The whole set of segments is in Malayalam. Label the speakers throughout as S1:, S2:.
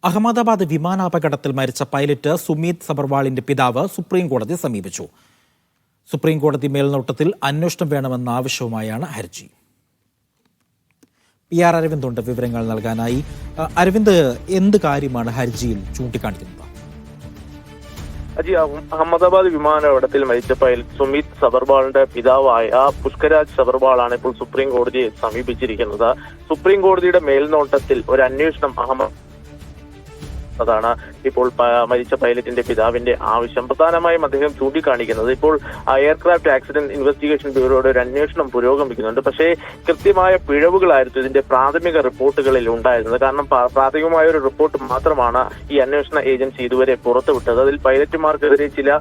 S1: അഹമ്മദാബാദ് വിമാനാപകടത്തിൽ മരിച്ച പൈലറ്റ് സുമീത് സബർവാളിന്റെ പിതാവ് സുപ്രീം കോടതിയെ സമീപിച്ചു. സുപ്രീം കോടതി മേൽനോട്ടത്തിൽ അന്വേഷണം വേണമെന്ന ആവശ്യവുമായാണ് ഹർജി. PR അരവിന്ദ് വിവരങ്ങൾ നൽകാനായി. അരവിന്ദ്, എന്ത് കാര്യമാണ് ഹർജിയിൽ ചൂണ്ടിക്കാണിക്കുന്നത്?
S2: അഹമ്മദാബാദ് വിമാനാപകടത്തിൽ മരിച്ച പൈലറ്റ് സുമീത് സബർവാളിന്റെ പിതാവായ പുഷ്കരാജ് സബർവാളാണ് ഇപ്പോൾ സുപ്രീം കോടതിയെ സമീപിച്ചിരിക്കുന്നത്. സുപ്രീം കോടതിയുടെ മേൽനോട്ടത്തിൽ ഒരു അന്വേഷണം അതാണ് ഇപ്പോൾ മരിച്ച പൈലറ്റിന്റെ പിതാവിന്റെ ആവശ്യം. പ്രധാനമായും അദ്ദേഹം ചൂണ്ടിക്കാണിക്കുന്നത് ഇപ്പോൾ എയർക്രാഫ്റ്റ് ആക്സിഡന്റ് ഇൻവെസ്റ്റിഗേഷൻ ബ്യൂറോയുടെ ഒരു അന്വേഷണം പുരോഗമിക്കുന്നുണ്ട്. പക്ഷേ കൃത്യമായ പിഴവുകളായിരുന്നു ഇതിന്റെ പ്രാഥമിക റിപ്പോർട്ടുകളിൽ ഉണ്ടായിരുന്നത്. കാരണം പ്രാഥമികമായ ഒരു റിപ്പോർട്ട് മാത്രമാണ് ഈ അന്വേഷണ ഏജൻസി ഇതുവരെ പുറത്തുവിട്ടത്. അതിൽ പൈലറ്റുമാർക്കെതിരെ ചില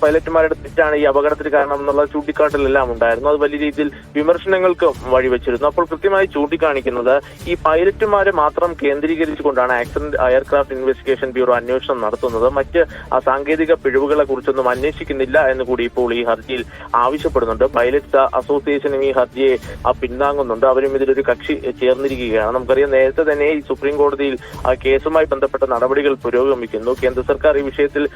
S2: പൈലറ്റുമാരുടെ തെറ്റാണ് ഈ അപകടത്തിന് കാരണം എന്നുള്ള ചൂണ്ടിക്കാട്ടലെല്ലാം ഉണ്ടായിരുന്നു. അത് വലിയ രീതിയിൽ വിമർശനങ്ങൾക്ക് വഴിവെച്ചിരുന്നു. അപ്പോൾ കൃത്യമായി ചൂണ്ടിക്കാണിക്കുന്നത് ഈ പൈലറ്റുമാരെ മാത്രം കേന്ദ്രീകരിച്ചുകൊണ്ടാണ് എയർക്രാഫ്റ്റ് ഇൻവെസ്റ്റിഗേഷൻ ബ്യൂറോ അന്വേഷണം നടത്തുന്നത്. മറ്റ് സാങ്കേതിക പിഴവുകളെ കുറിച്ചൊന്നും അന്വേഷിക്കുന്നില്ല എന്ന് കൂടി ഇപ്പോൾ ഈ ഹർജിയിൽ ആവശ്യപ്പെടുന്നുണ്ട്. പൈലറ്റ്സ് അസോസിയേഷനും ഈ ഹർജിയെ പിന്താങ്ങുന്നുണ്ട്. അവരും ഇതിലൊരു കക്ഷി ചേർന്നിരിക്കുകയാണ്. നമുക്കറിയാം, നേരത്തെ തന്നെ ഈ സുപ്രീം കോടതിയിൽ കേസുമായി ബന്ധപ്പെട്ട നടപടികൾ പുരോഗമിക്കുന്നു. കേന്ദ്ര സർക്കാർ ഈ വിഷയത്തിൽ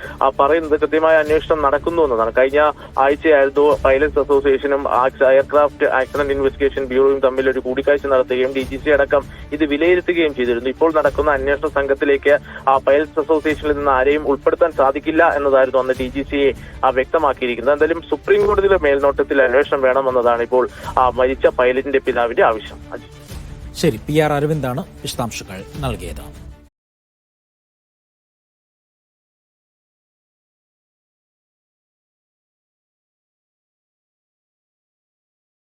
S2: പറയുന്നത് കൃത്യമായ അന്വേഷണം നടക്കുന്നു എന്നതാണ്. കഴിഞ്ഞ ആഴ്ചയായിരുന്നു പൈലറ്റ്സ് അസോസിയേഷനും എയർക്രാഫ്റ്റ് ആക്സിഡന്റ് ഇൻവെസ്റ്റിഗേഷൻ ബ്യൂറോയും തമ്മിൽ ഒരു കൂടിക്കാഴ്ച നടത്തുകയും DGC അടക്കം ഇത് വിലയിരുത്തുകയും ചെയ്തിരുന്നു. ഇപ്പോൾ നടക്കുന്ന അന്വേഷണ സംഘത്തിലേക്ക് പൈലറ്റ്സ് അസോസിയേഷനിൽ നിന്ന് ആരെയും ഉൾപ്പെടുത്താൻ സാധിക്കില്ല എന്നതായിരുന്നു അന്ന് DGCയെ വ്യക്തമാക്കിയിരിക്കുന്നത്. എന്തായാലും സുപ്രീം കോടതിയിലെ മേൽനോട്ടത്തിൽ അന്വേഷണം വേണമെന്നതാണ് ഇപ്പോൾ മരിച്ച പൈലറ്റിന്റെ പിതാവിന്റെ ആവശ്യം.
S1: ശരി, PR അരവിന്ദാണ് വിശദാംശങ്ങൾ നൽകിയത്.